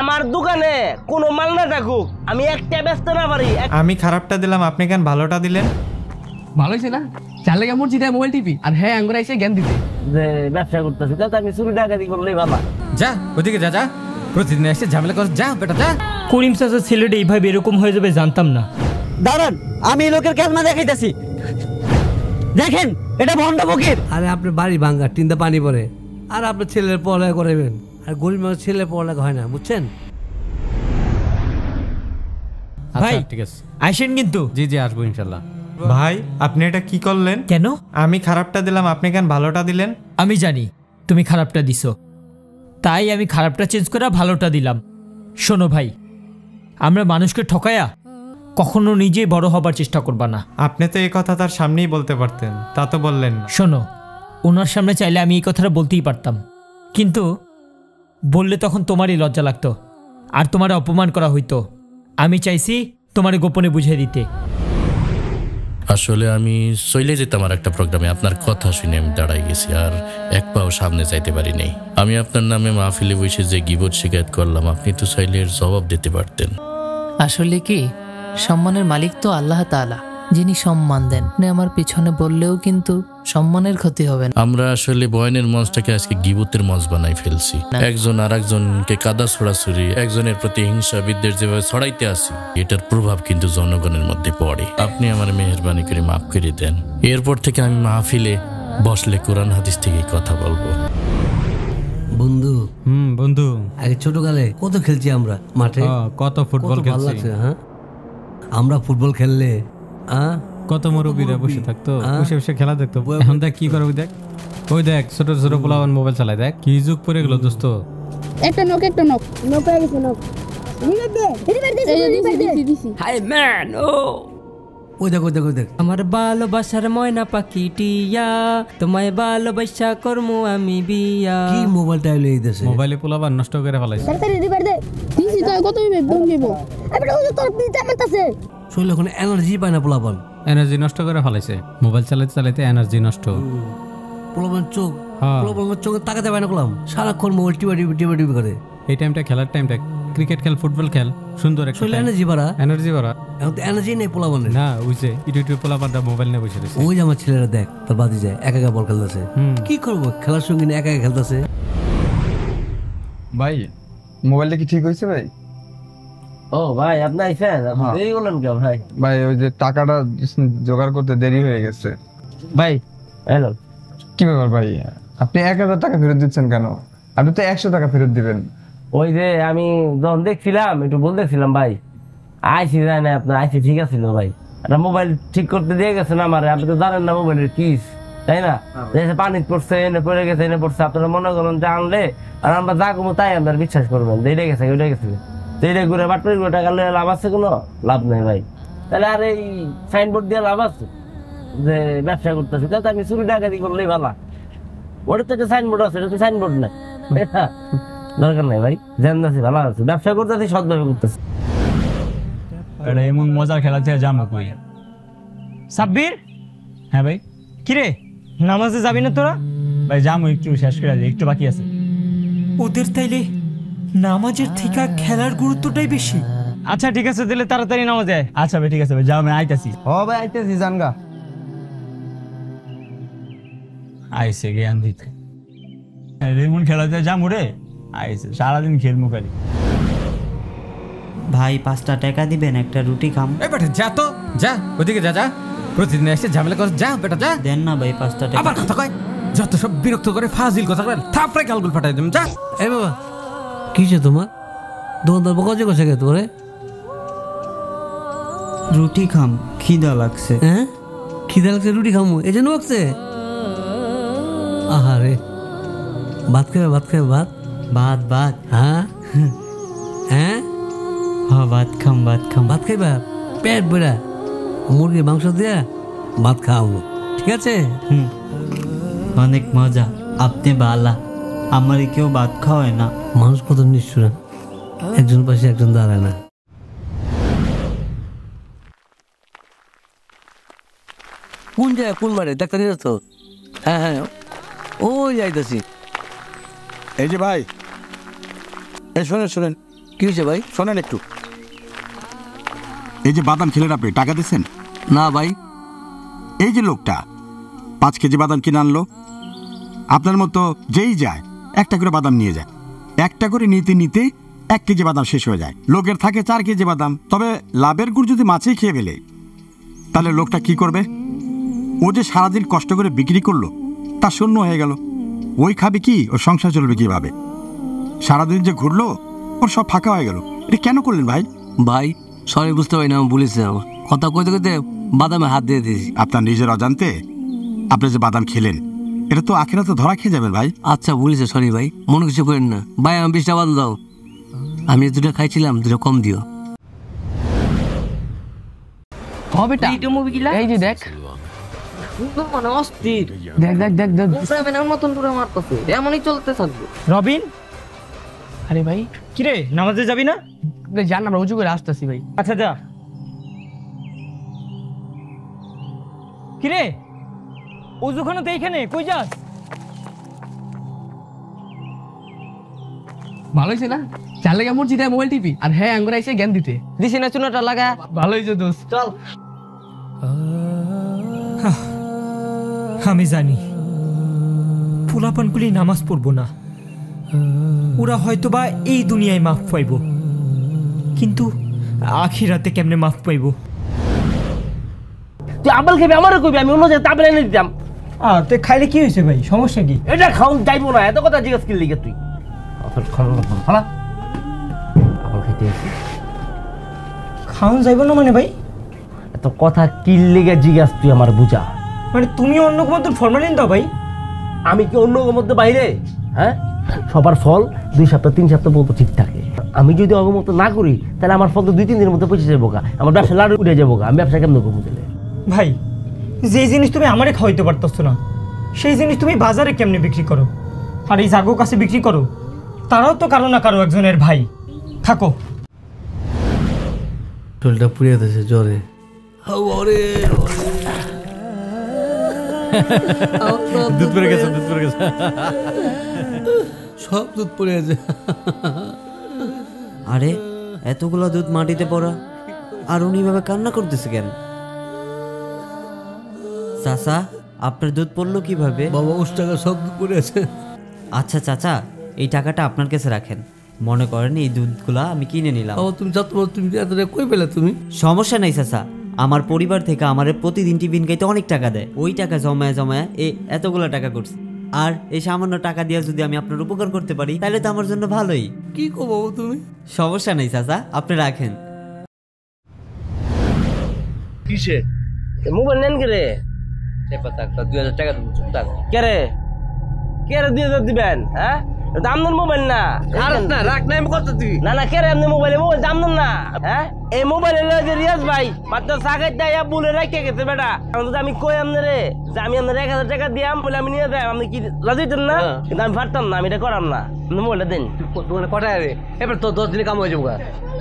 আমার দোকানে কোনো মাল না থাকুক, আমি একটা ব্যস্ত না পারি। আমি খারাপটা দিলাম, আপনি কেন ভালোটা দিলেন? ভালো হয়েছে না? চার লেগে মসজিদে মোবাইল টিপি আর হ্যাঁ আঙ্গুর এসে জ্ঞান দিতে যে ব্যবসা করতেছি তাতে আমি চুরি ডাকাতি করলেই ভালো। যা ওদিকে যা, যা প্রতিদিন এসে ঝামেলা কর, যা বেটা যা। করিম চাচার ছেলেটা এইভাবে এরকম হয়ে যাবে জানতাম না। দাঁড়ান, আমি লোকের ক্যালমা দেখাইতেছি। দেখেন, এটা ভন্ড ফকির। আরে আপনার বাড়ি ভাঙ্গা, টিনতে পানি পড়ে, আর আপনার ছেলের পড়ালেখা করাবেন, আর গরিব মানুষ ছেলের পড়ালেখা হয় না, বুঝছেন? ভাই ঠিক আছে, আসেন কিন্তু। জি জি আসবো ইনশাল্লাহ। ভাই আপনি এটা কি করলেন? কেন? আমি খারাপটা দিলাম, আপনি কেন ভালোটা দিলেন? আমি জানি তুমি খারাপটা দিছো, তাই আমি খারাপটা চেঞ্জ করে ভালোটা দিলাম। শোনো ভাই, আমরা মানুষকে ঠকায়া কখনো নিজে বড় হবার চেষ্টা করবা না। আপনি তো এই কথা তার সামনেই বলতে পারতেন, তা তো বললেন না। শোনো, ওনার সামনে চাইলে আমি এই কথাটা বলতেই পারতাম, কিন্তু বললে তখন তোমারই লজ্জা লাগতো আর তোমার অপমান করা হইতো। আমি চাইছি তোমার গোপনে বুঝিয়ে দিতে। আসলে আমি চলে যেতাম আর একটা প্রোগ্রামে, আপনার কথা শুনে আমি দাঁড়াই গেছি আর এক পাও সামনে যাইতে পারি নাই। আমি আপনার নামে মাহফিলে বসে যে গিবত শিকায়ত করলাম, আপনি তো চাইলে এর জবাব দিতে পারতেন। আসলে কি, সম্মানের মালিক তো আল্লাহ তাআলা, যিনি সম্মান দেন। আপনি আমার পিছনে বললেও কিন্তু সম্মানের ক্ষতি হবে না। আমরা আসলে বয়ানের মঞ্চটাকে আজকে গিবতের মঞ্চ বানাই ফেলছি। একজন আর একজনকে কাদা ছড়াছড়ি, একজনের প্রতি হিংসা বিদ্বেষ যেভাবে ছড়াইতে আসি, এটার প্রভাব কিন্তু জনগণের মধ্যে পড়ে। আপনি আমার মেহেরবানি করে মাফ করে দেন। এরপর থেকে আমি মাহফিলে বসলে কোরআন হাদিস থেকে কথা বলবো। বন্ধু, বন্ধু, আগে ছোটকালে কত খেলছি আমরা মাঠে, কত ফুটবল খেলছি। হ্যাঁ, আমরা ফুটবল খেললে কত মুরব্বীরা বসে থাকতো, বসে বসে খেলা দেখতো। এখন দেখ কি করে, ওই দেখ ছোট ছোট পোলাপান মোবাইল চালায়, দেখ কি যুগ পড়ে গেল দোস্ত। একটা নক হয়ে গেছে নক। হাই ম্যান, ওই দেখ ওই দেখ ওই দেখ। আমার ভালোবাসার ময়না পাখি টিয়া, তোমায় ভালোবাসা করমু আমি বিয়া। কি মোবাইলটা এলো এই দেশে? মোবাইলে পোলাপান নষ্ট করে ফেলাইছে। তাড়াতাড়ি রিভার দে। দিছি তো কত হইবে দম দিব। আরে ওই তোর পিটা মারতাছে। শরীরে কোনো এনার্জি পায় না পোলাপান, এনার্জি নষ্ট করে ফেলাইছে। মোবাইল চালাতে চালাতে এনার্জি নষ্ট। পোলাপান চোখে তাকাতে পায় না, বললাম সারাক্ষণ মোবাইল টিপা করে। এই টাইমটা খেলার টাইমটা, ক্রিকেট খেল, ফুটবল খেল, সুন্দর একটা এনার্জি বাড়া, এনার্জি বাড়া। এখন তো এনার্জি নেই পোলাপানের। না ওই যে ইটু পোলাপানটা মোবাইল নিয়ে বসে রয়েছে। ওই যে আমার ছেলেরা দেখ, তার বাদি যায় একা একা বল খেলতেছে। কি করবো, খেলার সঙ্গে একা একা খেলতেছে। ভাই মোবাইলটা কি ঠিক হয়েছে ভাই? ও ভাই, আপনি আইছেন? দেরি করলেন কেন ভাই? ভাই ওই যে টাকাটা জোগাড় করতে দেরি হয়ে গেছে ভাই। হ্যালো, কি ব্যাপার ভাই, আপনি 1000 টাকা ফেরত দিচ্ছেন কেন? আপনি তো 100 টাকা ফেরত দিবেন। ওই যে আমি যখন দেখছিলাম একটু বলতেছিলাম ভাই, আইসি যায় না আপনার, আইসি ঠিক আছিল ভাই। একটা মোবাইল ঠিক করতে দিয়ে গেছেন আমারে, আপনি তো জানেন না মোবাইলের কিস, তাই না? পানি পড়ছে, এনে পড়ে গেছে, এনে পড়ছে। আপনারা মনে করেন যে আনলে আর আমরা যা কমো তাই আপনার বিশ্বাস করবেন, এইটা গেছে ওইটা গেছে, এইটা ঘুরে বাটপাড়ি করে টাকা লয়ে লাভ আছে? কোনো লাভ নেই ভাই। তাহলে আর এই সাইনবোর্ড দিয়ে লাভ আছে যে ব্যবসা করতেছি, তাতে আমি চুরি ডাকাতি করলেই ভালো। ওটার থেকে সাইনবোর্ড আছে, এটা তো সাইনবোর্ড নাই, দরকার নাই ভাই। জানতেছি ভালো আছে, ব্যবসা করতেছি, সৎভাবে করতেছি। এমন মজার খেলা থেকে যাবো কই? সাব্বির, হ্যাঁ ভাই। কিরে, নামাজে যাবি না তোরা? ভাই যাবো, একটু শেষ করে একটু বাকি আছে। ওদের তাইলে নামাজের থেকে খেলার গুরুত্বটাই বেশি। আচ্ছা ঠিক আছে, তাহলে তাড়াতাড়ি নামাজে আয়। আচ্ছা ভাই ঠিক আছে ভাই, যাও আমি আইতাছি। ও ভাই আইতেছি, জানগা। আইসে জ্ঞান দিতে রেমন খেলাতে যাবো রে, আইসে সারাদিন খেলমু খালি। ভাই 5টা টাকা দিবেন, একটা রুটি খাম। এই বেটা যা তো, যা ওদিকে যা, যা প্রতিদিন এসে ঝামেলা কর, যা বেটা যা। দেন না ভাই 5টা টাকা। আবার কথা কয়, যত সব বিরক্ত করে ফাজিল কথা কয়, থাপড়ে গালগুল ফাটাই দিম, যা। এই বাবা, কিছে তোমার দোকানদার বকাজে কষে গে তোরে? রুটি খাম, খিদা লাগছে। হ্যাঁ, খিদা লাগছে, রুটি খামু এই জন্য বকছে? আহারে, ভাত খাবে, ভাত খাবে, ভাত ভাত ভাত। হ্যাঁ হ্যাঁ হ্যাঁ, ভাত খাম, ভাত খাম। ভাত খাইবা পেট বেড়া, মুরগির মাংস দিয়া ভাত খাওয়াবো, ঠিক আছে? অনেক মজা, আপনি বালা। আমার কেউ ভাত খাওয়ায় না। মানুষ কত নিষ্ঠুর, একজন পাশে একজন দাঁড়ায় না। কোন জায়গায় কোন মারে দেখতে নিয়ে তো? হ্যাঁ হ্যাঁ, ওই যাইতেছি। এই যে ভাই, এই শোনেন শোনেন, কি হয়েছে ভাই? শোনেন একটু, এই যে বাদাম খেলেন আপনি, টাকা দিচ্ছেন? না ভাই। এই যে লোকটা 5 কেজি বাদাম কিনে আনলো, আপনার মতো যেই যায় একটা করে বাদাম নিয়ে যায়, একটা করে নিতে নিতে 1 কেজি বাদাম শেষ হয়ে যায়। লোকের থাকে 4 কেজি বাদাম। তবে লাভের গুড় যদি মাছেই খেয়ে ফেলে, তাহলে লোকটা কি করবে? ও যে সারাদিন কষ্ট করে বিক্রি করলো তা শূন্য হয়ে গেল। ওই খাবে কি? ওর সংসার চলবে কিভাবে? সারাদিন যে ঘুরলো ওর সব ফাঁকা হয়ে গেল। এটা কেন করলেন ভাই? ভাই সরি, বুঝতে পারি না, আমি বলেছি আমার কথা কইতে কইতে বাদামে হাত দিয়ে দিয়েছি। আপনার নিজের অজান্তে আপনি যে বাদাম খেলেন, এটা তো আখেরাতে ধরা খেয়ে যাবেন ভাই। আচ্ছা বলেছে, সরি ভাই, মনে কিছু করেন না ভাই। আমি 20টা বাদাম দাও, আমি 2টা খাইছিলাম, 2টা কম দিও। বেটা এই যে দেখ, মানে অস্থির। দেখ দেখ দেখ দেখ সেভেনের মতন পুরো মারতেছে, এমনই চলতে থাকবে। রবিন, আরে ভাই কিরে নামাজে যাবি না? জান, আমরা উঁচু করে আসতেছি ভাই। আচ্ছা যা। কিরে উজুখানা তো এইখানে, কই যাস? ভালো হয়েছে না? চার লেগে মসজিদে মোবাইল টিপি আর হ্যাঁ আঙ্গুরা এসে জ্ঞান দিতে দিছি না চুনাটা লাগা। ভালো হয়েছে দোস্ত, চল। আমি জানি ফুলাপানগুলি নামাজ পড়বো না, ওরা হয়তো বা এই দুনিয়ায় মাফ পাইব, কিন্তু আখিরাতে কেমনে মাফ পাইব? তুই আপেল খাবি, আমারও কইবি, আমি অন্য জায়গায় আপেল এনে দিতাম। তুই খাইলে কি হয়েছে ভাই, সমস্যা কি? এটা খাওন যাইবো না, এত কথা জিজ্ঞেস করলি তুই। খাওয়ান যাইব না মানে ভাই? এত কথা কি লেগে জিজ্ঞাস তুই আমার বুঝা? মানে তুমি অন্য মধ্যে ফরমালিন দাও ভাই? আমি কি অন্য মধ্যে বাইরে? হ্যাঁ, সবার ফল 2 সপ্তাহ 3 সপ্তাহ পর্যন্ত ঠিক থাকে। আমি যদি অগমত না করি তাহলে আমার ফল তো 2-3 দিনের মধ্যে পৌঁছে যাবো, আমার ব্যবসা লাড়ু উঠে যাবো। আমি ব্যবসা কেমন করবো? ভাই যে জিনিস তুমি আমারে খাওয়াইতে পারতেছো না, সেই জিনিস তুমি বাজারে কেমনে বিক্রি করো? আর এই জাগো কাছে বিক্রি করো, তারাও তো কারো না কারো একজনের ভাই। থাকো। শরীরটা পুড়িয়ে দিয়েছে জ্বরে। দুধ পড়ে গেছে, দুধ পড়ে গেছে, সব দুধ পড়ে গেছে। আরে এতগুলো দুধ মাটিতে পড়া, আর উনি ভাবে কান্না করতেছে কেন? চাচা, আপনার দুধ পড়লো কিভাবে? বাবা ওর টাকা সব দুধ পড়ে আছে। আচ্ছা চাচা, এই টাকাটা আপনার কাছে রাখেন, মনে করেন এই দুধগুলা আমি কিনে নিলাম। তুমি যত তুমি কই পেলে? তুমি সমস্যা নাই চাচা, আমার পরিবার থেকে আমার প্রতিদিন টিফিন খাইতে অনেক টাকা দেয়, ওই টাকা জমায় জমায় এতগুলো টাকা করছি। আর এই সামান্য টাকা দিয়ে যদি আমি আপনার উপকার করতে পারি তাহলে তো আমার জন্য ভালোই। কি করবো তুমি? সমস্যা নেই চাচা, আপনি রাখেন। কিসে মোবাইল নেন কে রে? 2000 টাকা কে রে? কে রে 2000 দিবেন? হ্যাঁ, দাম দেন মোবাইল না। না রাখ না, আমি কত দিবি? না না, কে রে আপনি মোবাইল দাম দেন না? হ্যাঁ, এই মোবাইল যে রিয়াজ ভাই মাত্র সাগাই দেয় বলে রেখে গেছে বেটা। আমি কই আপনি রে যে আমি আপনার 1000 টাকা দিয়াম বলে আমি নিয়ে যাই, আপনি কি লাজিতেন না? কিন্তু আমি পারতাম না, আমি এটা করাম না। আপনি মোবাইলটা দেন। দোকানে কটায় রে? এবার তো 10 দিনে কাম হয়ে যাবো।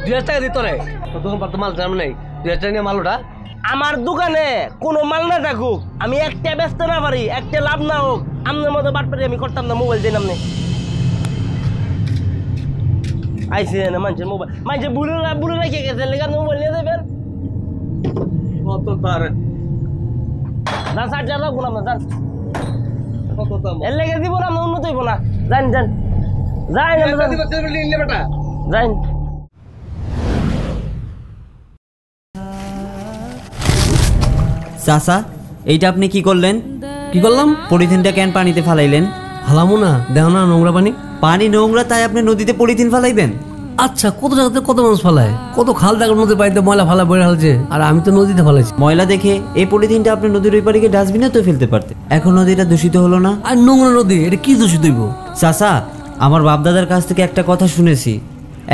2000 টাকা দিত রে, দোকান পার তো মাল জাম নাই। 2000 টাকা নিয়ে মালটা আমার দোকানে কোনো মাল না থাকুক, আমি একটা ব্যস্ত না পারি, একটা লাভ না হোক, আপনার মতো বাটপারি আমি করতাম না। মোবাইল দেন আপনি। আইসি না মানুষের মোবাইল, মানুষের বুড়ো রেখে গেছে, লেগে আপনি মোবাইল নিয়ে যাবেন। কত তার যান 60,000 রাখবো না আপনার, যান। এর লেগে দিব না, আপনার উন্নত হইব না। যান যান যান যান। চাচা, এইটা আপনি কি করলেন? কি করলাম? পলিথিনটা কেন পানিতে ফালাইলেন? হালামো না, দেখো না নোংরা পানি। পানি নোংরা তাই আপনি নদীতে পলিথিন ফালাইবেন? আচ্ছা, কত জায়গাতে কত মানুষ ফালায়, কত খাল দেখার নদীর পানিতে ময়লা ফালা বয়ে হালছে, আর আমি তো নদীতে ফালাইছি। ময়লা দেখে এই পলিথিনটা আপনি নদীর ওই পাড়ে ডাস্টবিনে তো ফেলতে পারতেন, এখন নদীটা দূষিত হলো না? আর নোংরা নদী, এটা কি দূষিত হইব? চাচা, আমার বাপদাদার কাছ থেকে একটা কথা শুনেছি,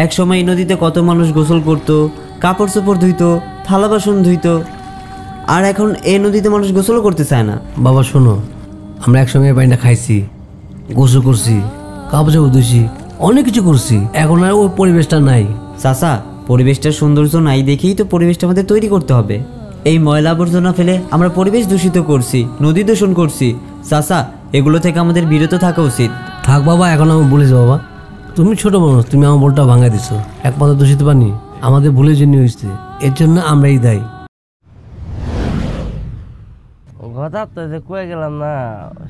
এক সময় এই নদীতে কত মানুষ গোসল করতো, কাপড় চোপড় ধুইতো, থালা বাসন ধুইতো, আর এখন এই নদীতে মানুষ গোসলও করতে চায় না। বাবা শোনো, আমরা একসঙ্গে এই পানিটা খাইছি, গোসল করছি, কাপড় চোপড় ধুইছি, অনেক কিছু করছি, এখন আর ওই পরিবেশটা নাই। চাচা, পরিবেশটার সৌন্দর্য নাই দেখেই তো পরিবেশটা আমাদের তৈরি করতে হবে। এই ময়লা আবর্জনা ফেলে আমরা পরিবেশ দূষিত করছি, নদী দূষণ করছি। চাচা, এগুলো থেকে আমাদের বিরত থাকা উচিত। থাক বাবা, এখন আমি বলেছি বাবা, তুমি ছোট মানুষ, তুমি আমার বলটা ভাঙাই দিছো। একমাত্র দোষিত পানি আমাদের ভুলের জন্য হয়েছে, এর জন্য আমরাই দায়ী। কথা তো যে কয়ে গেলাম না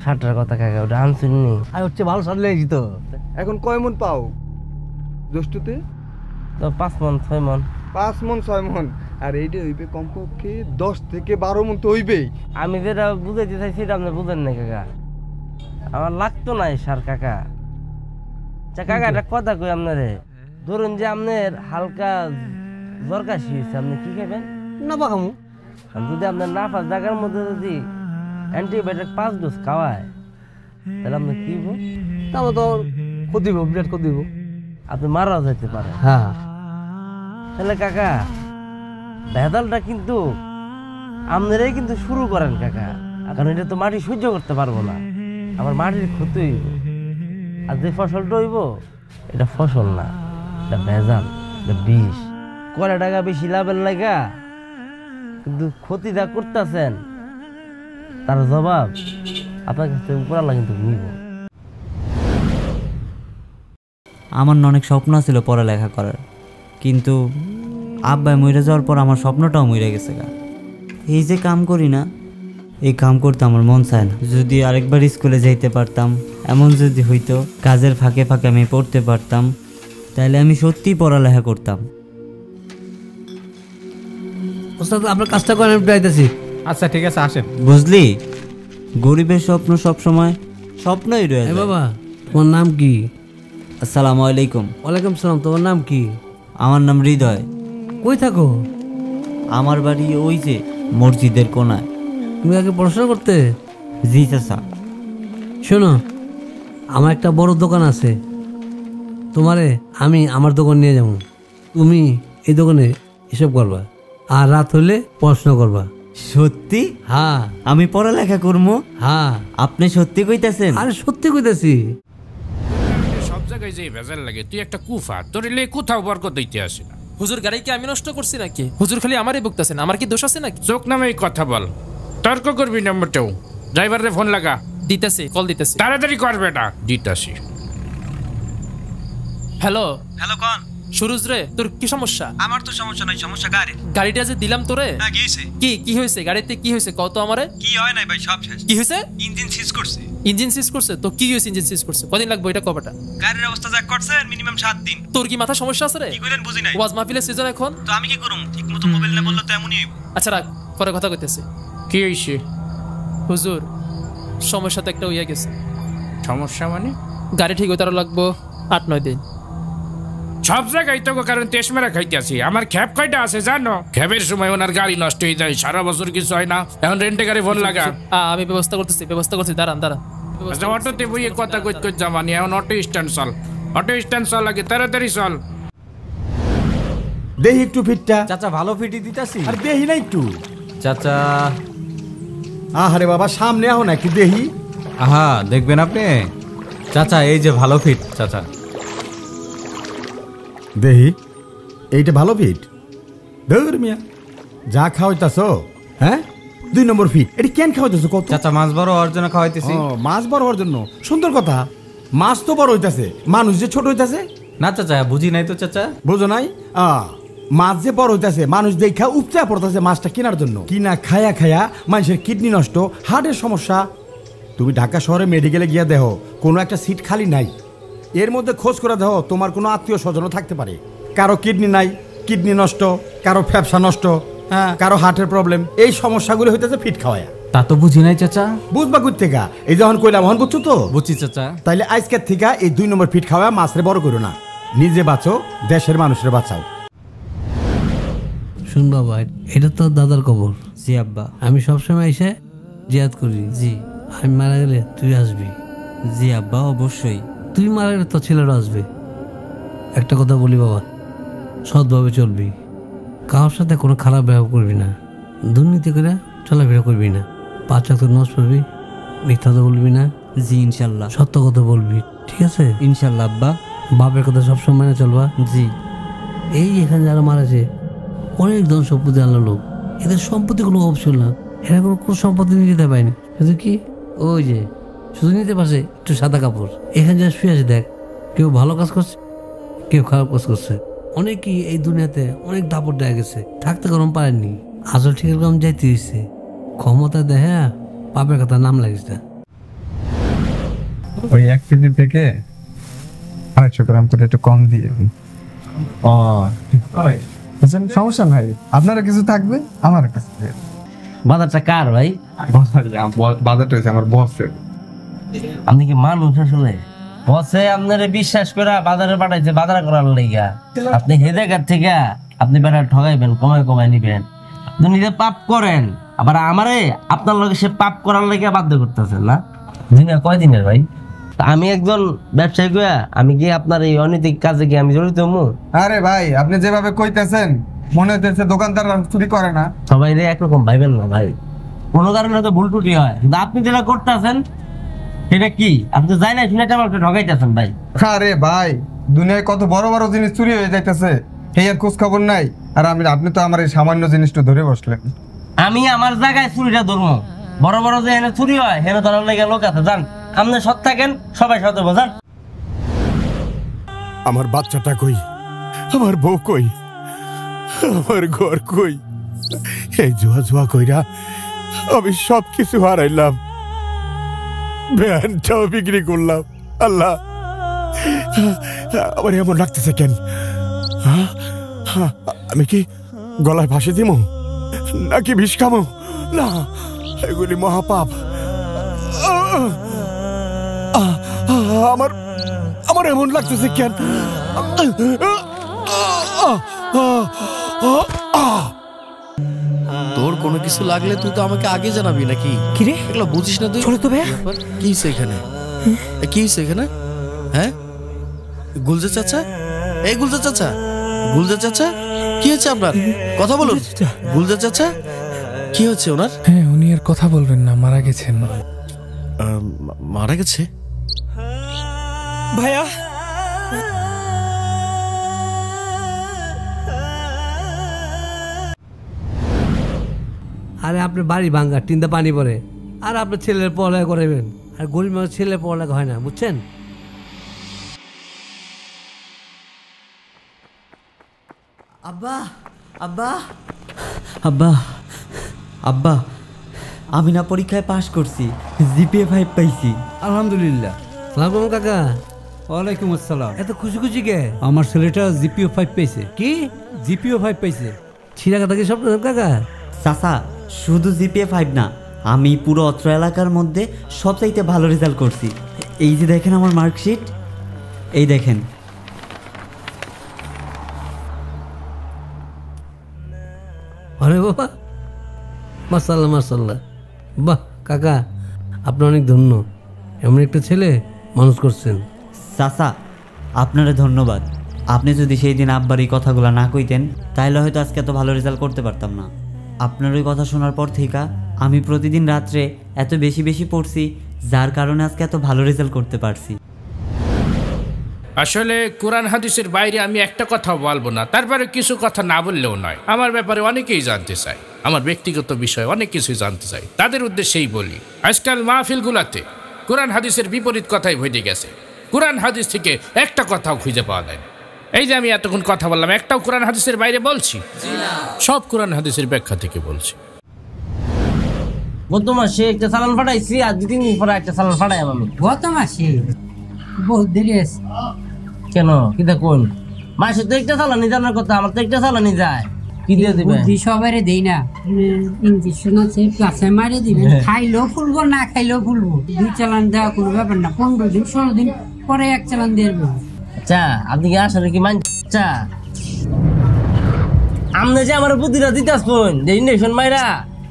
শার্টের কথা কাকা, ওটা আনছিনি আর হচ্ছে ভালো সার লেগেছি তো। এখন কয় মন পাও দোস্তুতে? তো 5 মন 6 মন। 5 মন 6 মন, আর এইটা হইবে কমপক্ষে 10 থেকে 12 মন তো হইবেই। আমি যেটা বুঝাইতে চাইছি সেটা আপনি বুঝেন না কাকা, আমার লাগতো না এই সার কাকা। আচ্ছা কাকা একটা কথা কই আপনারে, ধরুন যে আপনার হালকা জ্বর কাশি হয়েছে, আপনি কি খাবেন? না বাকামু। যদি আপনার নাফার জায়গার মধ্যে যদি অ্যান্টিবায়োটিক 5 ডোজ খাওয়ায় তাহলে আপনি কি হবো? তাহলে তো ক্ষতি হবো, বিরাট ক্ষতি হবো, আপনি মারা যেতে পারেন। হ্যাঁ তাহলে কাকা ভেজালটা কিন্তু আপনারাই কিন্তু শুরু করেন কাকা, কারণ এটা তো মাটি সহ্য করতে পারবো না, আমার মাটির ক্ষতি হইব। আর যে ফসলটা হইব এটা ফসল না, এটা ভেজাল, এটা বিষ। কয়টা টাকা বেশি লাভের লাগা কিন্তু ক্ষতিটা করতেছেন, তার জবাব আপনার কাছে উপরালা কিন্তু নিব। আমার না অনেক স্বপ্ন ছিল পড়ালেখা করার, কিন্তু আব্বাই মরে যাওয়ার পর আমার স্বপ্নটাও মরে গেছে গা। এই যে কাম করি না, এই কাম করতে আমার মন চায় না। যদি আরেকবার স্কুলে যাইতে পারতাম, এমন যদি হইতো কাজের ফাঁকে ফাঁকে আমি পড়তে পারতাম, তাহলে আমি সত্যিই পড়ালেখা করতাম। ওস্তাদ আপনার কাজটা করেন, আমি যাইতেছি। আচ্ছা ঠিক আছে, আসেন। বুঝলি, গরিবের স্বপ্ন সবসময় স্বপ্নই রয়ে যায়। বাবা তোমার নাম কি? আসসালামু আলাইকুম। ওয়ালাইকুম সালাম। তোমার নাম কি? আমার নাম হৃদয়। কই থাকো? আমার বাড়ি ওই যে মসজিদের কোনায়। তুমি আগে পড়াশোনা করতে? জি চাচা। শোনো, আমার একটা বড় দোকান আছে, তোমারে আমি আমার দোকান নিয়ে যাবো, তুমি এই দোকানে এসব করবা, আর রাত হলে পড়াশোনা করবা। সত্যি? হ্যাঁ। আমি পড়ালেখা করবো? হ্যাঁ। আপনি সত্যি কইতাছেন? আরে সত্যি কইতাছি। সব জায়গায় যে ভেজাল লাগে, তুই একটা কুফা, তোর এলে কোথাও বরকত দিতে আসে না। হুজুর গাড়ি কি আমি নষ্ট করছি নাকি? হুজুর খালি আমারই বকতেছেন, আমার কি দোষ আছে নাকি? চোখ নামে কথা বল, তর্ক করবি নম্বরটাও। ড্রাইভারে ফোন লাগা। দিতেছি, কল দিতেছি। তাড়াতাড়ি করবে না, দিতাছি। হ্যালো হ্যালো, কোন সুরজ রে, তোর কি সমস্যা? আমার তো সমস্যা নাই, সমস্যা গাড়ি। গাড়িটা যে দিলাম তোরে, হ্যাঁ কি হইছে? কি হয়েছে গাড়িতে? কি হয়েছে কত আমারে? কি হয় নাই ভাই, সব শেষ। কি হয়েছে? ইঞ্জিন সিজ করছে। ইঞ্জিন সিজ করছে? তো কি হয়েছে ইঞ্জিন সিজ করছে? কদিন লাগবে এটা কবাটা? গাড়ির অবস্থা যা করছে মিনিমাম 7 দিন। তোর কি মাথা সমস্যা আছে রে? কি কইলেন বুঝি নাই। ওয়াজ মাহফিলের সিজন এখন, তো আমি কি করব? ঠিকমতো মোবাইল না বললে তো এমনই হইব। আচ্ছা রাখ, পরে কথা কইতেছি। কি হইছে? হুজুর সমস্যা তো একটা হইয়া গেছে। সমস্যা মানে? গাড়ি ঠিক হইতে আরো লাগবো 8-9 দিন। সব জায়গায় তো কারণ তেস মেরা খাইতে আসি। আমার খ্যাপ কয়টা আছে জানো? খ্যাপের সময় ওনার গাড়ি নষ্ট হয়ে যায়, সারা বছর কিছু হয় না। এখন রেন্টে গাড়ি ফোন লাগা। আমি ব্যবস্থা করতেছি। দাঁড়ান। আচ্ছা অটোতে বইয়ে কথা কইতে জামানি, এখন অটো স্ট্যান্ড চল। অটো স্ট্যান্ড চল আগে, তাড়াতাড়ি চল। দেহি একটু ফিটটা। চাচা ভালো ফিটি দিতাছি। আর দেহি না একটু চাচা। আহারে বাবা, সামনে আহ না, একটু দেহি। আহা দেখবেন আপনি চাচা, এই যে ভালো ফিট চাচা। দেহি এইটা ভালো ফিট? ধর মিয়া, যা খাওয়াইতাছ, হ্যাঁ 2 নম্বর ফিট। এটা কেন খাওয়াইতেছ কত? চাচা মাছ বড় হওয়ার জন্য খাওয়াইতেছি। মাছ বড় হওয়ার জন্য? সুন্দর কথা, মাছ তো বড় হইতাছে, মানুষ যে ছোট হইতাছে। না চাচা, বুঝি নাই তো চাচা। বুঝো নাই? মাছ যে বড় হইতাছে, মানুষ দেখা উপচা পড়তেছে মাছটা কেনার জন্য। কিনা খায়া খায়া মানুষের কিডনি নষ্ট, হার্টের সমস্যা। তুমি ঢাকা শহরে মেডিকেলে গিয়া দেখো, কোনো একটা সিট খালি নাই। এর মধ্যে খোঁজ করে দেখো, তোমার কোনো আত্মীয় স্বজনও থাকতে পারে, কারো কিডনি নাই, কিডনি নষ্ট, কারো ফ্যাপসা নষ্ট, হ্যাঁ, কারো হার্টের প্রবলেম। এই সমস্যাগুলো হইতেছে ফিট খাওয়ায়া। তা তো বুঝি নাই চাচা। বুঝবা কই থেকে? এই যখন কইলাম হন, বুঝছো তো? বুঝছি চাচা। তাইলে আজকের থেকে এই 2 নম্বর ফিট খাওয়া মাছরে বড় করো না। নিজে বাঁচো, দেশের মানুষের বাঁচাও। শুন বাবা, এটা তো দাদার কবর। জি আব্বা। আমি সবসময় এসে জিয়াদ করি। জি। আমি মারা গেলে তুই আসবি। জি আব্বা, অবশ্যই। তুই মারা গেলে তোর ছেলেরা আসবে। একটা কথা বলি বাবা, সৎভাবে চলবি, কারোর সাথে কোনো খারাপ ব্যবহার করবি না, দুর্নীতি করে চলাফেরা করবি না, 5 ওয়াক্ত নামাজ পড়বি, মিথ্যা তো বলবি না। জি ইনশাল্লাহ। সত্য কথা বলবি, ঠিক আছে? ইনশাল্লাহ আব্বা। বাপের কথা সবসময় মেনে চলবা। জি। এই এখানে যারা মারাছে অনেক ধন সম্পত্তি আনলো লোক, এদের সম্পত্তি কোনো অবসর না, এরা কোনো সম্পত্তি নিতে পারেনি। শুধু কি ওই যে শুধু নিতে পারছে একটু সাদা কাপড়। এখানে যারা শুয়ে আছে দেখ, কেউ ভালো কাজ করছে, কেউ খারাপ কাজ করছে। অনেকেই এই দুনিয়াতে অনেক দাপট দেয়া গেছে, থাকতে গরম পারেননি। আসল ঠিক এরকম যাইতে হয়েছে, ক্ষমতা দেখা পাপের কথা নাম লাগিস। ওই 1 কেজি থেকে 250 গ্রাম করে একটু কম দিয়ে দিন। সমস্যা নাই, আপনারা কিছু থাকবে আমার কাছে। বাজারটা কার ভাই? বাজারটা হয়েছে আমার বসের। আপনি কি মানুষ আসলে? বসে আপনারে বিশ্বাস করে বাজারে পাঠাইছে বাজার করার লাইগা। আপনি হে জায়গার থেকে আপনি বেটা ঠগাইবেন, কমায় নিবেন। আপনি নিজে পাপ করেন, আবার আমারে আপনার লগে সে পাপ করার লাইগা বাধ্য করতেছেন না? দিনে কয়দিনের ভাই? আমি একজন ব্যবসায়ী গয়া আমি কি আপনার এই অনৈতিক কাজে কি আমি জড়িত হবো? আরে ভাই, আপনি যেভাবে কইতেছেন মনে হইতেছে দোকানদার চুরি করে না। সবাই একরকম ভাইবেন না ভাই, কোনো কারণে তো ভুল টুটি হয়, কিন্তু আপনি যেটা করতেছেন সেটা কি? আপনি তো যাই না শুনে আমাকে ঠকাইতেছেন ভাই। আরে ভাই, দুনিয়ায় কত বড় বড় জিনিস চুরি হয়ে যাইতেছে, এই আর খোঁজ খবর নাই। আর আপনি তো আমার এই সামান্য জিনিসটা ধরে বসলেন। আমি আমার জায়গায় চুরিটা ধরবো, বড় বড় যে এনে চুরি হয় হেনে ধরার লেগে লোক আছে। যান, আপনি সৎ থাকেন, সবাই সৎ হবো। যান। আমার বাচ্চাটা কই, আমার বউ কই, আমার ঘর কই? এই জুয়া কইরা আমি সব কিছু হারাইলাম, ভ্যানটাও বিক্রি করলাম। আল্লাহ, আমার এমন লাগতেছে কেন? আমি কি গলায় ফাঁসি দিব নাকি বিষ খামো? না, এগুলি মহাপাপ। আমার এমন লাগতেছে কেন? তোর কোনো কিছু লাগলে তুই তো আমাকে আগে জানাবি নাকি? কি রে, এগুলো বুঝিস না তুই? চলো তো ভাই। কি হয়েছে এখানে? কি হয়েছে এখানে? হ্যাঁ, গুলজা চাচা, এই গুলজা চাচা, গুলজা চাচা, কি হয়েছে আপনার? কথা বলুন। গুলজা চাচা, কি হচ্ছে ওনার? হ্যাঁ, উনি আর কথা বলবেন না, মারা গেছেন। মারা গেছে ভাইয়া? আরে আপনার বাড়ি ভাঙ্গা, টিনটা পানি পড়ে, আর আপনার ছেলের পড়ালেখা করাবেন। আর গরিব মানুষ ছেলের পড়ালেখা হয় না, বুঝছেন? আব্বা, আব্বা, আব্বা, আব্বা, আমি না পরীক্ষায় পাশ করছি, জিপিএ 5 পাইছি। আলহামদুলিল্লাহ। সালাম কাকা। ওয়ালাইকুম আসসালাম। এত খুশি খুশি কে? আমার ছেলেটা জিপিও 5 পেয়েছে। কি? জিপিও 5 পেয়েছে? ছিঁড়া কথা কি স্বপ্ন কাকা? চাচা, শুধু জিপিএ 5 না, আমি পুরো অত্র এলাকার মধ্যে সবচাইতে ভালো রেজাল্ট করছি। এই যে দেখেন আমার মার্কশিট, এই দেখেন। আরে বাবা, মাশাআল্লাহ মাশাআল্লাহ। বাহ কাকা, আপনি অনেক ধন্য, এমন একটা ছেলে মানুষ করছেন। চাচা, আপনারা ধন্যবাদ। আপনি যদি সেই দিন আব্বার এই কথাগুলো না কইতেন তাহলে হয়তো আজকে এত ভালো রেজাল্ট করতে পারতাম না। আপনার ওই কথা শোনার পর থেকে আমি প্রতিদিন রাত্রে এত বেশি বেশি পড়ছি, যার কারণে আজকে এত ভালো রেজাল্ট করতে পারছি। আসলে কোরআন হাদিসের বাইরে আমি একটা কথা বলবো না, তারপরে কিছু কথা না বললেও নয়। আমার ব্যাপারে অনেকেই জানতে চায়, আমার ব্যক্তিগত বিষয় অনেক কিছুই জানতে চাই, তাদের উদ্দেশ্যেই বলি। আজকাল মাহফিলগুলাতে কোরআন হাদিসের বিপরীত কথাই ভেটে গেছে। কোরআন হাদিস থেকে একটা কথাও খুঁজে পাওয়া যায় না। এই যে আমি এতক্ষণ কথা বললাম, একটাও কোরআন হাদিসের বাইরে বলছি? সব কোরআন হাদিসের ব্যাখ্যা থেকে বলছি। গত মাসে একটা চালান ফাটাইছি, আর 2-3 দিন পরে একটা চালান ফাটাই আমি। গত মাসে বহুত দেরি আছে কেন? কি দেখুন, মাসে তো একটা চালানি জানার কথা, আমার তো একটা চালানি যায়। কি দিয়ে দিবে? বুদ্ধি সবারে দেই না, ইঞ্জেকশন আছে, প্লাসে মারে দিবেন। খাইলেও ফুলবো, না খাইলেও ফুলবো। 2 চালান দেওয়া কোনো ব্যাপার না, 15 দিন 16 দিন পরে 1 চালান দিয়ে দেবো। আচ্ছা, আপনি কি আসলে কি মানছা? আপনি যে আমার বুদ্ধিটা দিতেছেন, যে ইঞ্জেকশন মাইরা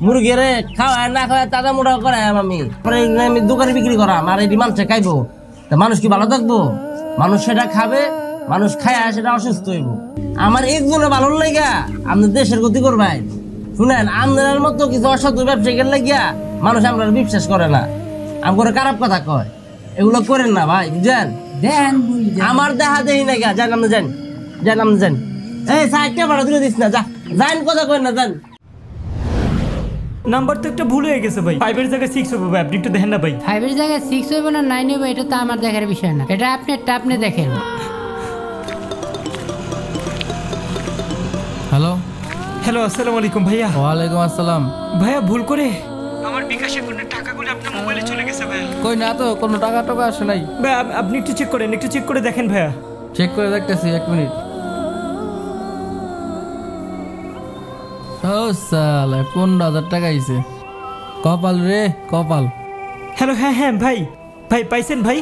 মুরগিরে খাওয়ায় না খাওয়ায় তাজা মোটা করাই আমি, পরে আমি দোকানে বিক্রি করাম, আর এটি মানুষে খাইবো, তা মানুষ কি ভালো থাকবো? মানুষ সেটা খাবে, মানুষ খায় সেটা অসুস্থ হইব। আমার একজনে ভালো লাগা আপনি দেশের গতি করবেন। শুনেন, আপনার মতো কিছু অসাধু ব্যবসায়ীর লাগিয়া মানুষ আমরা বিশ্বাস করে না, আমার খারাপ কথা কয়। এগুলো করেন না ভাই, বুঝছেন? আমার দেখা দেখি না গা, যান আপনি যান, যান আপনি যান। এই সাইডটা ভাড়া তুলে দিস না, যা যান, কথা করেন না, যান। নাম্বার তো একটা ভুল হয়ে গেছে ভাই 5 এর জায়গায় 6 হবে ভাই আপনি একটু দেখেন না ভাই 5 এর জায়গায় 6 হবে না 9 হবে এটা তো আমার দেখার বিষয় না এটা আপনি দেখেন হ্যালো হ্যালো আসসালামু আলাইকুম ভাইয়া ওয়ালাইকুম আসসালাম ভাইয়া ভুল করে আমার বিকাশে কোনো টাকাগুলো আপনার মোবাইলে চলে গেছে ভাইয়া কই না তো কোনো টাকা আসে নাই ভাই আপনি একটু চেক করে দেখেন ভাইয়া চেক করে দেখতেছি 1 মিনিট ও সালা 15,000 টাকা আইছে কপাল রে কপাল হ্যালো হ্যাঁ ভাই পাইছেন ভাই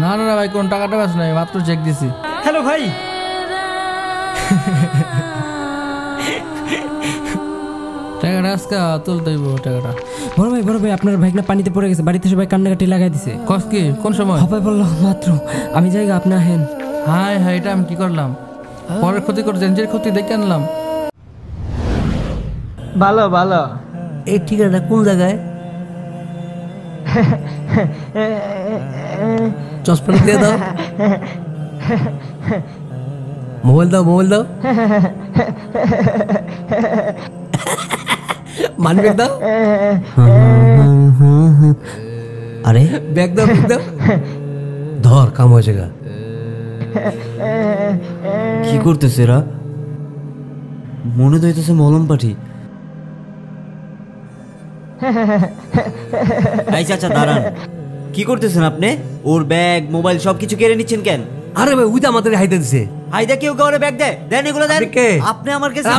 না ভাই কোন টাকা আসে নাই মাত্র চেক দিছি হ্যালো ভাই টাকাটা আজকে তুলতেইব টাকাটা বড় ভাই আপনার বাইক না পানিতে পড়ে গেছে বাড়িতে সবাই কান্নাকাটি লাগাই দিছে কস কি কোন সময় ভাই বললো মাত্র আমি জায়গা আপনি আহেন হাই এটা আমি কি করলাম পরের ক্ষতি করছেন যে ক্ষতি দেখে আনলাম ভালো এই ঠিকানাটা কোন জায়গায় চশমাটা দিয়ে দাও মোবাইল দাও মানব্যাগ দাও আরে ব্যাগ দাও ধর কাম হয়েছে গা কি করতেছে এরা মনে তো হইতেছে মলম পাঠি এই চাচা দাঁড়ান কি করতেছেন আপনি ওর ব্যাগ মোবাইল সবকিছু কেড়ে নিচ্ছেন কেন আরে ভাই উইটা আমাদের হাইতে দিছে হাইদা কেউ কাউরে ব্যাগ দেন এগুলো দেন আপনি আমার কাছে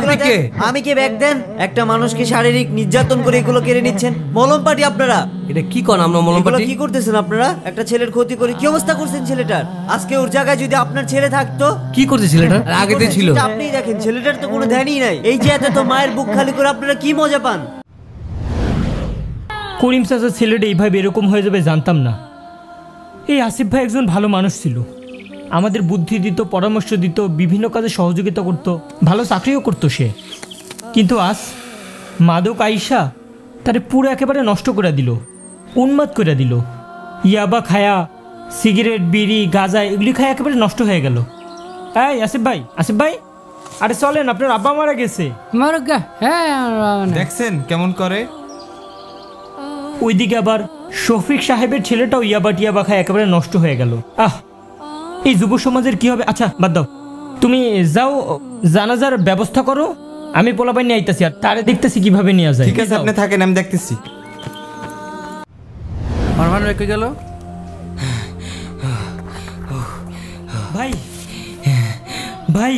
আমি কি ব্যাগ দেন একটা মানুষকে শারীরিক নির্যাতন করে এগুলো কেড়ে নিচ্ছেন মলম পাটি আপনারা এটা কি কোন আমরা মলম পাটি কি করতেছেন আপনারা একটা ছেলের ক্ষতি করে কি অবস্থা করছেন ছেলেটার আজকে ওর জায়গায় যদি আপনার ছেলে থাকতো কি করতে ছেলেটা আগেতে ছিল আপনিই দেখেন ছেলেটার তো কোনো ধ্যানই নাই এই যে এত তো মায়ের বুক খালি করে আপনারা কি মজা পান করিম চাচার ছেলেটা এইভাবে এরকম হয়ে যাবে জানতাম না এই আসিফ ভাই একজন ভালো মানুষ ছিল আমাদের বুদ্ধি দিত পরামর্শ দিত বিভিন্ন কাজে সহযোগিতা করত ভালো চাকরিও করতো সে কিন্তু আজ মাদক আইসা তারে পুরো একেবারে নষ্ট করে দিল উন্মাদ করে দিল ইয়াবা খায়া সিগারেট বিড়ি গাঁজা এগুলি খায় একেবারে নষ্ট হয়ে গেল এই আসিফ ভাই আরে চলেন আপনার আব্বা মারা গেছে দেখছেন কেমন করে ওইদিকে আবার শফিক সাহেবের ছেলেটাও ইয়াবা খায় একেবারে নষ্ট হয়ে গেল এই যুব সমাজের কি হবে আচ্ছা বাদ দাও তুমি যাও জানাজার ব্যবস্থা করো আমি পোলাপাই নিয়ে আইতাছি আর তারে দেখতেছি কিভাবে নিয়ে যায় ঠিক আছে আপনি থাকেন আমি দেখতেছি মারমান রেখে গেল ভাই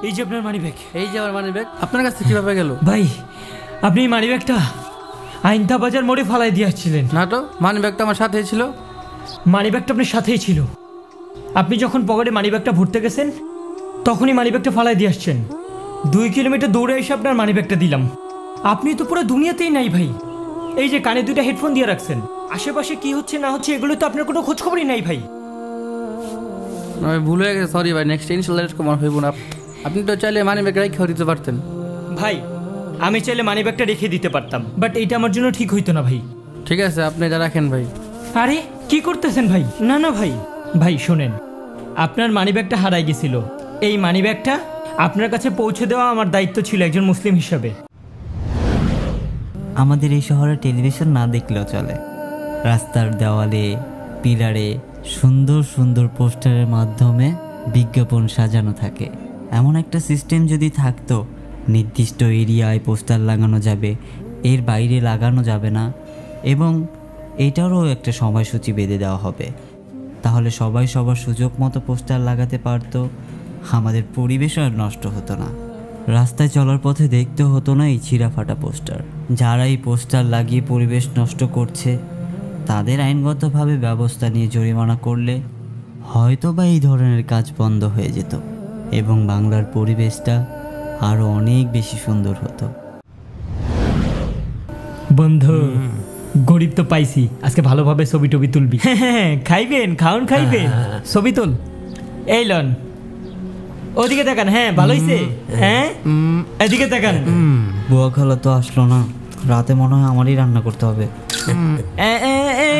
এই যে আপনার মানি ব্যাগ আমার মানি ব্যাগ আপনার কাছে কিভাবে গেল ভাই আপনি এই মানি ব্যাগটা আইনতা বাজার মোড়ে ফালাই দিয়ে আসছিলেন না তো মানি ব্যাগটা আমার সাথেই ছিল মানি ব্যাগটা আপনার সাথেই ছিল আপনি যখন পকেটে মানি ব্যাগটা ভরতে গেছেন তখনই মানি ব্যাগটা ফালাই দিয়ে আসছেন 2 কিলোমিটার দৌড়ে এসে আপনার মানি ব্যাগটা দিলাম আপনি তো পুরো দুনিয়াতেই নাই ভাই এই যে কানে 2টা হেডফোন দিয়ে রাখছেন আশেপাশে কি হচ্ছে না হচ্ছে এগুলো তো আপনার কোনো খোঁজ খবরই নাই ভাই আমি ভুল হয়ে গেছে সরি ভাই নেক্সট ইনশাআল্লাহ এরকম আর হইব না আপনি তো চাইলে মানি ব্যাগ রেখে দিতে পারতেন ভাই আমি চাইলে মানি ব্যাগটা রেখে দিতে পারতাম বাট এইটা আমার জন্য ঠিক হইতো না ভাই ঠিক আছে আপনি এটা রাখেন ভাই আরে কি করতেছেন ভাই না ভাই শোনেন আপনার মানি ব্যাগটা হারাই গেছিল এই মানি ব্যাগটা আপনার কাছে পৌঁছে দেওয়া আমার দায়িত্ব ছিল একজন মুসলিম হিসাবে আমাদের এই শহরে টেলিভিশন না দেখলেও চলে রাস্তার দেওয়ালে পিলারে সুন্দর সুন্দর পোস্টারের মাধ্যমে বিজ্ঞাপন সাজানো থাকে এমন একটা সিস্টেম যদি থাকতো নির্দিষ্ট এরিয়ায় পোস্টার লাগানো যাবে এর বাইরে লাগানো যাবে না এবং এটারও একটা সময়সূচি বেঁধে দেওয়া হবে তাহলে সবাই সবার সুযোগ মতো পোস্টার লাগাতে পারতো আমাদের পরিবেশও আর নষ্ট হতো না রাস্তায় চলার পথে দেখতে হতো না এই ছিঁড়া ফাটা পোস্টার যারা এই পোস্টার লাগিয়ে পরিবেশ নষ্ট করছে তাদের আইনগতভাবে ব্যবস্থা নিয়ে জরিমানা করলে হয়তো বা এই ধরনের কাজ বন্ধ হয়ে যেত এবং বাংলার পরিবেশটা আরও অনেক বেশি সুন্দর হতো বন্ধু গরিব তো পাইছি আজকে ভালোভাবে ছবি টবি তুলবি খাইবেন খাইবেন ছবি তুল এই লন ওদিকে তাকান ভালো হইছে এদিকে তাকান বুয়া খালা তো আসলো না রাতে মনে হয় আমারই রান্না করতে হবে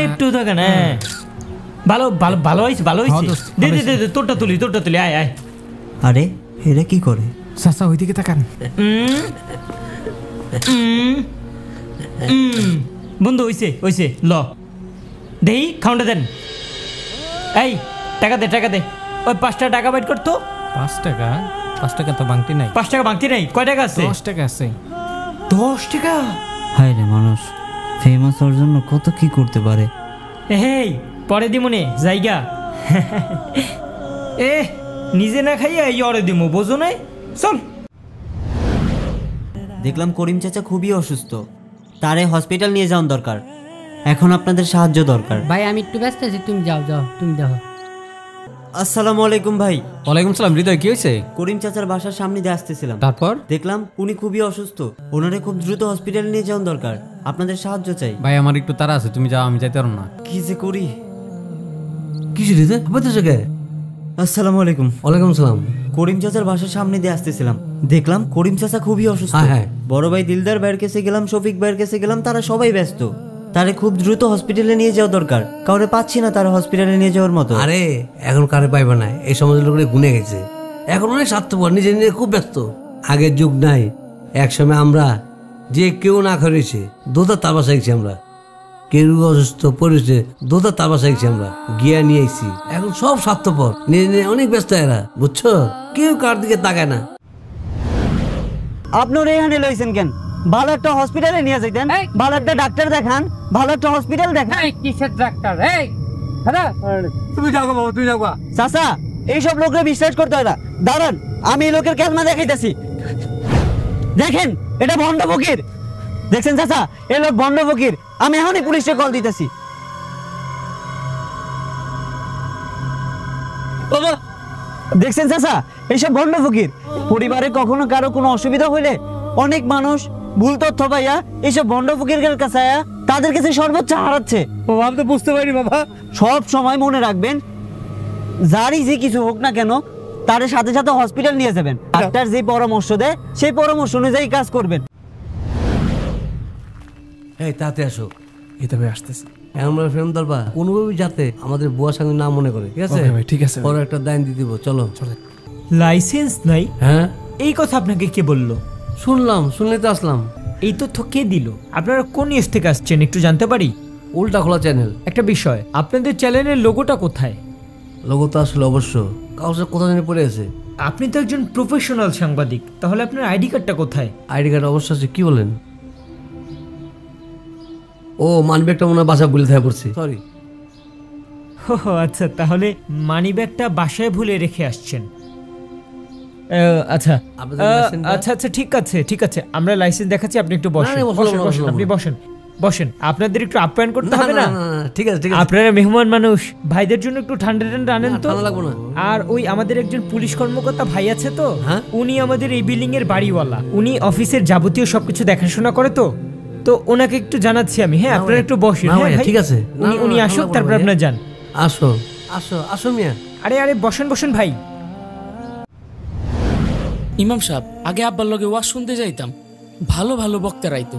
একটু তাকান ভালো ভালো ভালো হইছে দে তোরটা তুলি আয় আরে এরা কি করে চাচা ওইদিকে তাকান বন্ধু হইছে হইছে ল দেই খাউন্ডা দেন। এই টাকা দে টাকা দে, ওই 5 টাকা বাইট করতো। 5 টাকা? 5 টাকা তো বাংতি নাই। 5 টাকা বাংতি নাই? কয় টাকা আছে? 10 টাকা আছে। 10 টাকা? হায় রে মানুষ ফেমাস হওয়ার জন্য কত কি করতে পারে। হেই পরে দিমুনে জায়গা। এ নিজে না খাইয়া এই অরে দিমু, বোঝো না? চল। দেখলাম করিম চাচা খুবই অসুস্থ, তারে হসপিটাল নিয়ে যাওয়ার দরকার। এখন আপনাদের সাহায্য দরকার। ভাই আমি একটু ব্যস্ত আছি, তুমি যাও যাও, তুমি দেখো। আসসালামু আলাইকুম ভাই। ওয়ালাইকুম সালাম। হৃদয় কি হয়েছে? করিম চাচার বাসার সামনে দিয়ে আসতেছিলাম, তারপর দেখলাম উনি খুবই অসুস্থ, ওনারে খুব দ্রুত হসপিটালে নিয়ে যাওয়ার দরকার। আপনাদের সাহায্য চাই। ভাই আমার একটু তাড়া আছে, তুমি যাও, আমি যাইতে পারবো না। কি যে করি। কিসে হৃদয় বলতেছো কে? আসসালামু আলাইকুম। ওয়ালাইকুম সালাম। করিম চাচার বাসার সামনে দিয়ে আসতেছিলাম, দেখলাম করিম চাচা খুবই অসুস্থ। হ্যাঁ। বড় ভাই দিলদার ভাইয়ের কাছে গেলাম, শফিক ভাইয়ের কাছে গেলাম, তারা সবাই ব্যস্ত। তারে খুব দ্রুত হসপিটালে নিয়ে যাওয়া দরকার, কাউরে পাচ্ছি না তারা হসপিটালে নিয়ে যাওয়ার মতো। আরে এখন কারে পাইবে না, এই সমাজের লোকের গুনে গেছে। এখন অনেক স্বার্থপর, নিজে নিজে খুব ব্যস্ত। আগের যুগ নাই। একসময় আমরা যে কেউ না করেছে দোদা তার বাসায় গেছি, আমরা কেউ অসুস্থ পড়েছে দোদা তার বাসায় গেছি, আমরা গিয়া নিয়ে আইছি। এখন সব স্বার্থপর, নিজে নিজে অনেক ব্যস্ত এরা, বুঝছো? কেউ কার দিকে তাকায় না। আপনার এখানে লইছেন কেন? ভালো একটা হসপিটালে নিয়ে যাইতেন, ভালো একটা ডাক্তার দেখান, ভালো একটা হসপিটাল দেখান। কিসের ডাক্তার? এই তুমি যাও বাবা, তুমি যাও। চাচা এইসব লোকের বিশ্বাস করতে হয় না। দাঁড়ান, আমি এই লোকের ক্যালমা দেখাইতেছি। দেখেন এটা ভণ্ড ফকির, দেখছেন চাচা? এই লোক ভণ্ড ফকির। আমি এখনই পুলিশে কল দিতেছি। দেখছেন চাচা, এইসব ভণ্ড ফকির। পরিবারে কখনো কারো কোনো অসুবিধা হইলে অনেক মানুষ ভুল তথ্য পাইয়া এইসব ভণ্ড ফকিরের কাছে তাদের কাছে সর্বোচ্চ হারাচ্ছে। আমি তো বুঝতে পারি বাবা। সব সময় মনে রাখবেন, যারই যে কিছু হোক না কেন তার সাথে সাথে হসপিটাল নিয়ে যাবেন। ডাক্তার যে পরামর্শ দেয় সেই পরামর্শ অনুযায়ী কাজ করবেন। এই তাতে আসো, এটা ভাই আসতেছে। আমরা ফ্রেম দরবা কোনোভাবে যাতে আমাদের বুয়া সঙ্গে না মনে করে, ঠিক আছে? ঠিক আছে, বড় একটা দান দিয়ে দিব। চলো। লাইসেন্স নাই? হ্যাঁ। এই কথা আপনাকে কে বললো? শুনলাম, শুনলে তো আসলাম। এই তথ্য কে দিল? আপনারা কোন নিউজ থেকে আসছেন একটু জানতে পারি? উল্টা খোলা চ্যানেল। একটা বিষয়, আপনাদের চ্যানেলের লোগোটা কোথায়? লোগো তো আসলে অবশ্য কাউর সাথে কোথায় জানি পড়ে আছে। আপনি তো একজন প্রফেশনাল সাংবাদিক, তাহলে আপনার আইডি কার্ডটা কোথায়? আইডি কার্ড অবশ্য আছে। কি বলেন? ও মানিব্যাগটা মনে হয় বাসা ভুলে থাকে পড়ছি, সরি। ও আচ্ছা, তাহলে মানিব্যাগটা বাসায় ভুলে রেখে আসছেন। আচ্ছা আচ্ছা আচ্ছা, ঠিক আছে ঠিক আছে, আমরা লাইসেন্স দেখাচ্ছি, আপনি একটু বসেন। আপনি বসেন বসেন, আপনাদের একটু আপ্যায়ন করতে হবে না? ঠিক আছে ঠিক আছে। আপনারা মেহমান মানুষ, ভাইদের জন্য একটু ঠান্ডা ঠান্ডা আনেন তো। লাগবো না। আর ওই আমাদের একজন পুলিশ কর্মকর্তা ভাই আছে তো, উনি আমাদের এই বিল্ডিং এর বাড়িওয়ালা, উনি অফিসের যাবতীয় সবকিছু দেখাশোনা করে তো, তো ওনাকে একটু জানাচ্ছি আমি। হ্যাঁ আপনারা একটু বসেন। হ্যাঁ ঠিক আছে, উনি আসুক, তারপর আপনারা যান। আসো আসো আসো মিয়া। আরে আরে বসেন বসেন ভাই। ইমাম সাহেব, আগে আব্বার লগে ওয়াজ শুনতে যাইতাম, ভালো ভালো বক্তা রাইতো,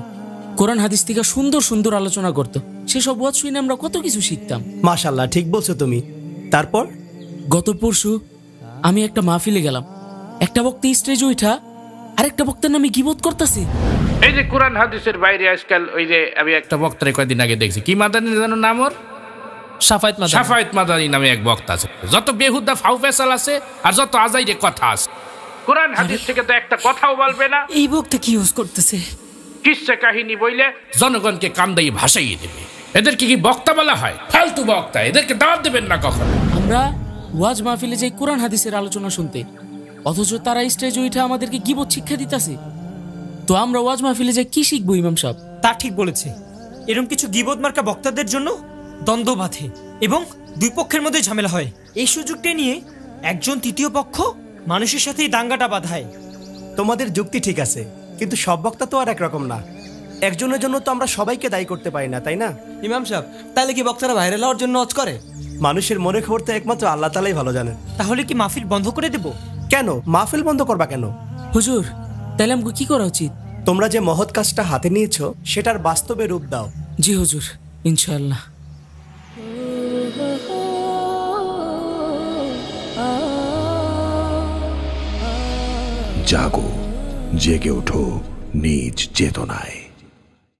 কোরআন হাদিস থেকে সুন্দর সুন্দর আলোচনা করতো, সেসব ওয়াজ শুনে আমরা কত কিছু শিখতাম। মাশাআল্লাহ, ঠিক বলছো তুমি। তারপর গত পরশু আমি একটা মাহফিলে গেলাম, একটা বক্তা স্টেজে উঠা আরেকটা বক্তার নামে গীবত করতেছে। এই যে কোরআন হাদিসের বাইরে আজকাল ওই যে আমি একটা বক্তারে কয়েকদিন আগে দেখছি, কি মাদানি জানো নাম ওর? সাফায়েত মাদানি নামে এক বক্তা আছে। যত বেহুদা ফাউ ফেসাল আছে আর যত আজাইরে কথা আছে, কোরআন হাদিস থেকে তো একটা কথাও বলবে না। এই বক্তা কি ইউজ করতেছে? কিসসা কাহিনী বইলে জনগণকে কান্দাই ভাসাইয়ে দেবে। এদেরকে কি বক্তা বলা হয়? ফালতু বক্তা, এদেরকে দাওয়াত দেবেন না কখনো। আমরা ওয়াজ মাহফিলে যাই কোরআন হাদিসের আলোচনা শুনতে, অথচ তারা স্টেজে উঠে আমাদেরকে গীবত শিক্ষা দিতেছে। তো আমরা ওয়াজ মাহফিলে যাই কি শিখবো ইমাম সাহেব? তা ঠিক বলেছে। এরকম কিছু গীবত মার্কা বক্তাদের জন্য দ্বন্দ্ব বাঁধে এবং দুই পক্ষের মধ্যে ঝামেলা হয়। এই সুযোগটা নিয়ে একজন তৃতীয় পক্ষ মানুষের সাথে দাঙ্গাটা বাঁধায়। তোমাদের যুক্তি ঠিক আছে, কিন্তু সব বক্তা তো আর একরকম না। একজনের জন্য তো আমরা সবাইকে দায়ী করতে পারি না, তাই না? ইমাম সাহেব, তাহলে কি বক্তারা ভাইরাল হওয়ার জন্য ওয়াজ করে? মানুষের মনে খবর তো একমাত্র আল্লাহ তাআলাই ভালো জানেন। তাহলে কি মাহফিল বন্ধ করে দেব? কেন মাহফিল বন্ধ করবা কেন? হুজুর, তাহলে আমাকে কি করা উচিত? তোমরা যে মহৎ কাজটা হাতে নিয়েছো সেটার বাস্তবে রূপ দাও। জি হুজুর, ইনশাআল্লাহ। জাগো, জেগে ওঠো নিজ চেতনায়।